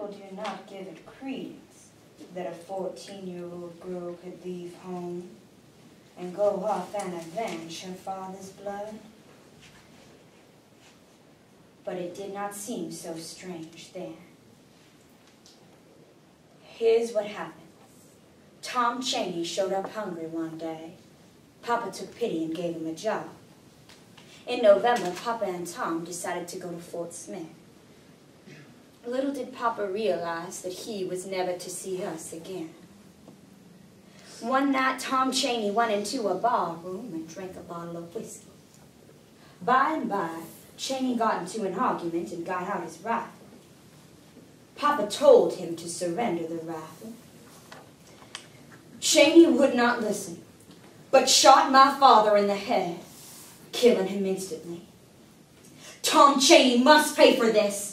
people do not give it credence that a 14-year-old girl could leave home and go off and avenge her father's blood. But it did not seem so strange then. Here's what happened. Tom Chaney showed up hungry one day. Papa took pity and gave him a job. In November, Papa and Tom decided to go to Fort Smith. Little did Papa realize that he was never to see us again. One night, Tom Chaney went into a bar room and drank a bottle of whiskey. By and by, Chaney got into an argument and got out his rifle. Papa told him to surrender the rifle. Chaney would not listen, but shot my father in the head, killing him instantly. Tom Chaney must pay for this.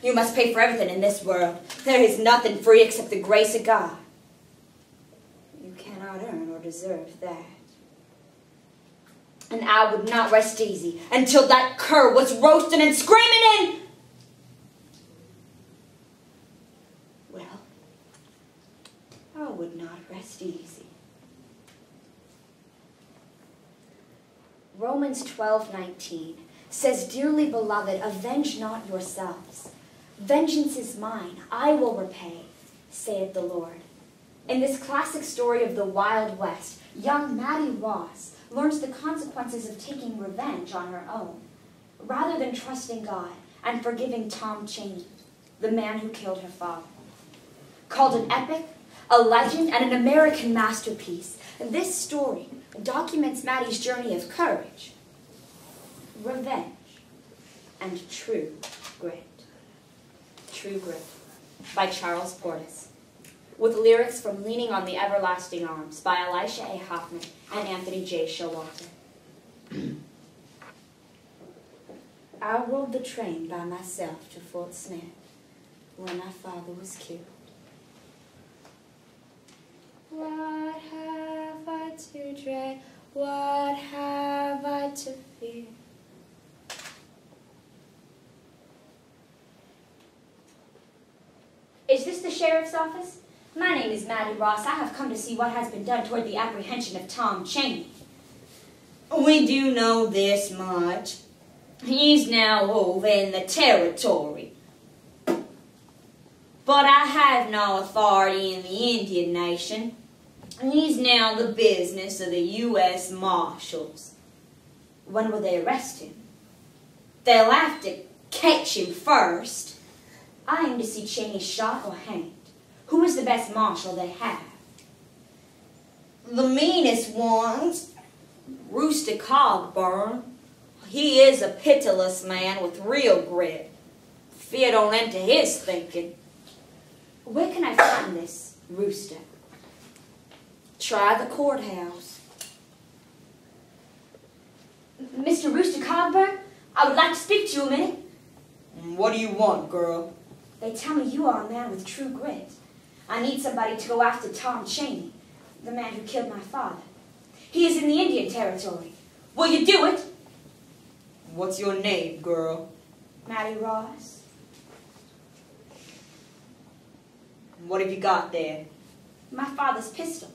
You must pay for everything in this world. There is nothing free except the grace of God. You cannot earn or deserve that. And I would not rest easy until that cur was roasting and screaming in. Well, I would not rest easy. Romans 12:19 says, "Dearly beloved, avenge not yourselves. Vengeance is mine, I will repay, saith the Lord." In this classic story of the Wild West, young Maddie Ross learns the consequences of taking revenge on her own, rather than trusting God and forgiving Tom Chaney, the man who killed her father. Called an epic, a legend, and an American masterpiece, this story documents Maddie's journey of courage, revenge, and true grit. True Grit by Charles Portis, with lyrics from Leaning on the Everlasting Arms by Elisha A. Hoffman and Anthony J. Showalter. I rode the train by myself to Fort Smith when my father was killed. What have I to dread? What have I to fear? Is this the sheriff's office? My name is Maddie Ross. I have come to see what has been done toward the apprehension of Tom Chaney. We do know this much. He's now over in the territory. But I have no authority in the Indian Nation. He's now the business of the U.S. Marshals. When will they arrest him? They'll have to catch him first. I aim to see Chaney shot or hanged. Who is the best marshal they have? The meanest ones. Rooster Cogburn. He is a pitiless man with real grit. Fear don't enter his thinking. Where can I find this Rooster? Try the courthouse. Mr. Rooster Cogburn, I would like to speak to you a minute. What do you want, girl? They tell me you are a man with true grit. I need somebody to go after Tom Chaney, the man who killed my father. He is in the Indian Territory. Will you do it? What's your name, girl? Maddie Ross. What have you got there? My father's pistol.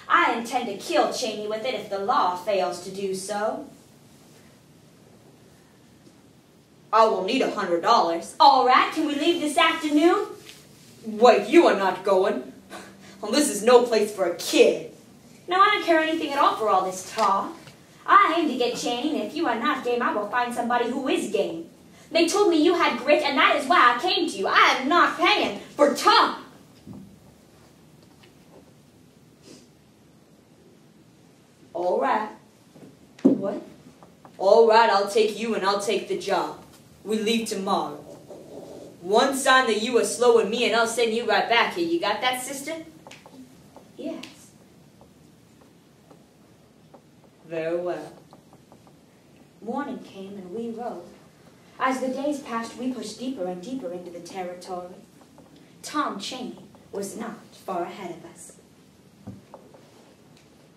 I intend to kill Chaney with it if the law fails to do so. I will need $100. All right, can we leave this afternoon? Wait, you are not going. Well, this is no place for a kid. No, I don't care anything at all for all this talk. I aim to get Chaney, and if you are not game, I will find somebody who is game. They told me you had grit, and that is why I came to you. I am not paying for talk. All right. What? All right, I'll take you and I'll take the job. We leave tomorrow. One sign that you are slowing me and I'll send you right back here. You got that, sister? Yes. Very well. Morning came and we rode. As the days passed, we pushed deeper and deeper into the territory. Tom Chaney was not far ahead of us.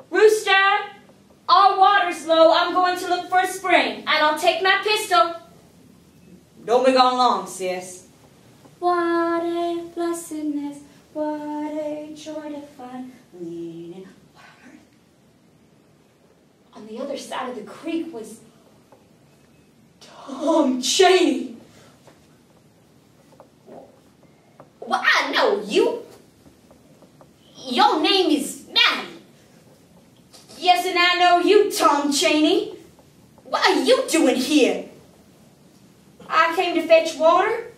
Rooster! Our water's low. I'm going to look for a spring, and I'll take my pistol. Don't be gone long, sis. What What a blessedness, what a joy to find leaning. What on earth? On the other side of the creek was Tom Cheney. Well, I know you. Your name is Maddie. Yes, and I know you, Tom Cheney. What are you doing here? I came to fetch water.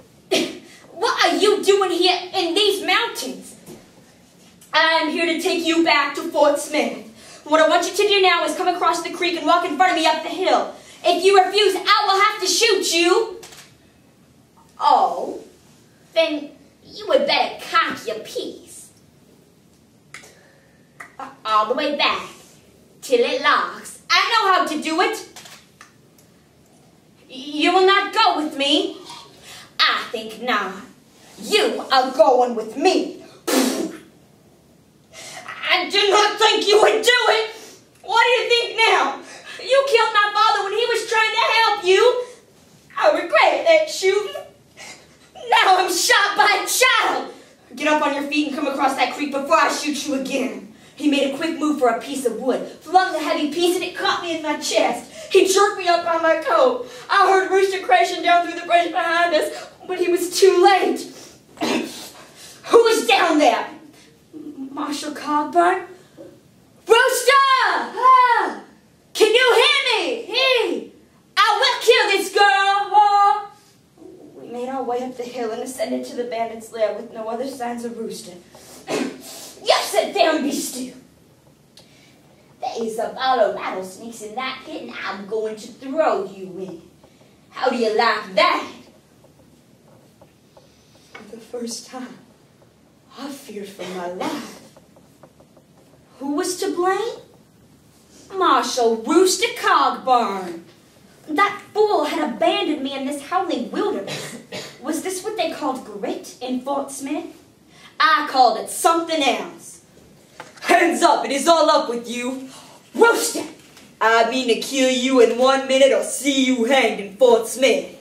What are you doing here in these mountains? I am here to take you back to Fort Smith. What I want you to do now is come across the creek and walk in front of me up the hill. If you refuse, I will have to shoot you. Oh, then you would better cock your piece. All the way back till it locks. I know how to do it. You will not go with me. I think not. You are going with me. I did not think you would do it. What do you think now? You killed my father when he was trying to help you. I regretted that shooting. Now I'm shot by a child. Get up on your feet and come across that creek before I shoot you again. He made a quick move for a piece of wood, flung the heavy piece, and it caught me in my chest. He jerked me up on my coat. I heard Rooster crashing down through the brush behind us, but he was too late. Who was down there? Marshal Cogburn? Rooster! Ah! Can you hear me? Hey! I will kill this girl! Oh! We made our way up the hill and ascended to the bandits' lair with no other signs of Rooster. You sit there and be still. There is a bottle of rattlesnakes in that pit, and I'm going to throw you in. How do you like that? For the first time, I feared for my life. Who was to blame? Marshal Rooster Cogburn. That fool had abandoned me in this howling wilderness. Was this what they called grit in Fort Smith? I called it something else. Hands up, it is all up with you. Rooster, I mean to kill you in 1 minute or see you hanged in Fort Smith.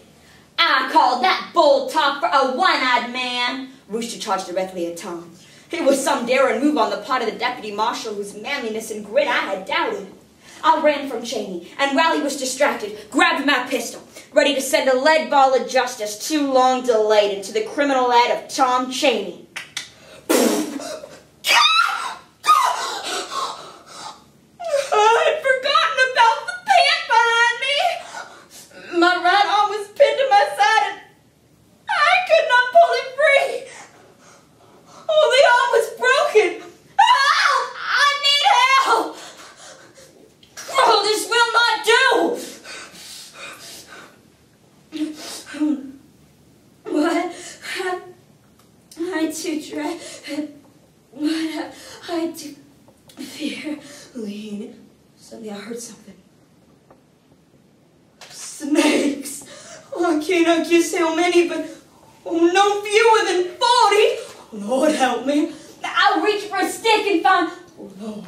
I called that bull talk for a one-eyed man. Rooster charged directly at Tom. It was some daring move on the part of the deputy marshal whose manliness and grit I had doubted. I ran from Cheney, and while he was distracted, grabbed my pistol, ready to send a lead ball of justice too long delayed into the criminal head of Tom Cheney. My right arm was pinned to my side and I could not pull it free. Oh, the arm was broken. Help! I need help! Oh, this will not do. What have I to dread? What have I to fear? Lean. Suddenly I heard something. Snakes! Oh, I cannot guess how many, but no fewer than 40. Oh, Lord, help me. I'll reach for a stick and find, oh, Lord,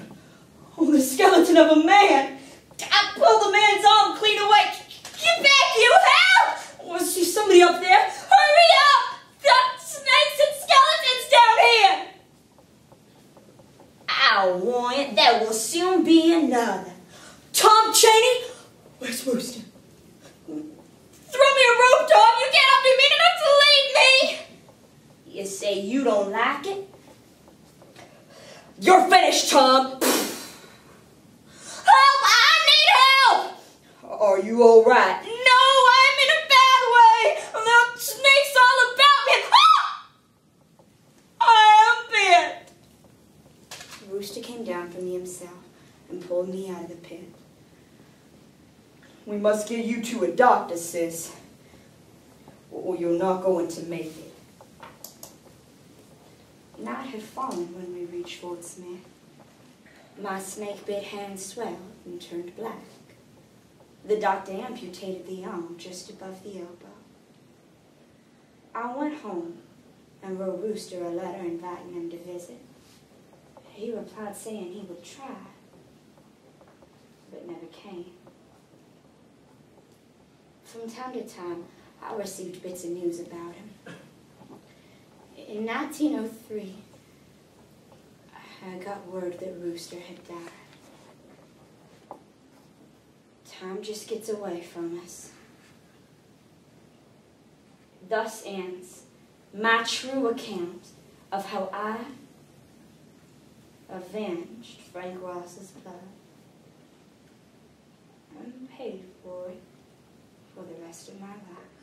oh, the skeleton of a man. I pulled the man's arm clean away. Get back, you help! Oh, I see somebody up there. Hurry up! Got snakes and skeletons down here. I'll warn you, there will soon be another. Tom Cheney? Where's Rooster? Throw me a rope, Tom! You can't help me mean enough to leave me! You say you don't like it? You're finished, Tom! Help! I need help! Are you alright? No, I'm in a bad way! There are snakes all about me! Ah! I am bit! Rooster came down from me himself and pulled me out of the pit. We must get you to a doctor, sis, or you're not going to make it. Night had fallen when we reached Fort Smith. My snake-bit hand swelled and turned black. The doctor amputated the arm just above the elbow. I went home and wrote Rooster a letter inviting him to visit. He replied saying he would try, but never came. From time to time, I received bits of news about him. In 1903, I got word that Rooster had died. Time just gets away from us. Thus ends my true account of how I avenged Frank Ross's blood and paid for it for the rest of my life.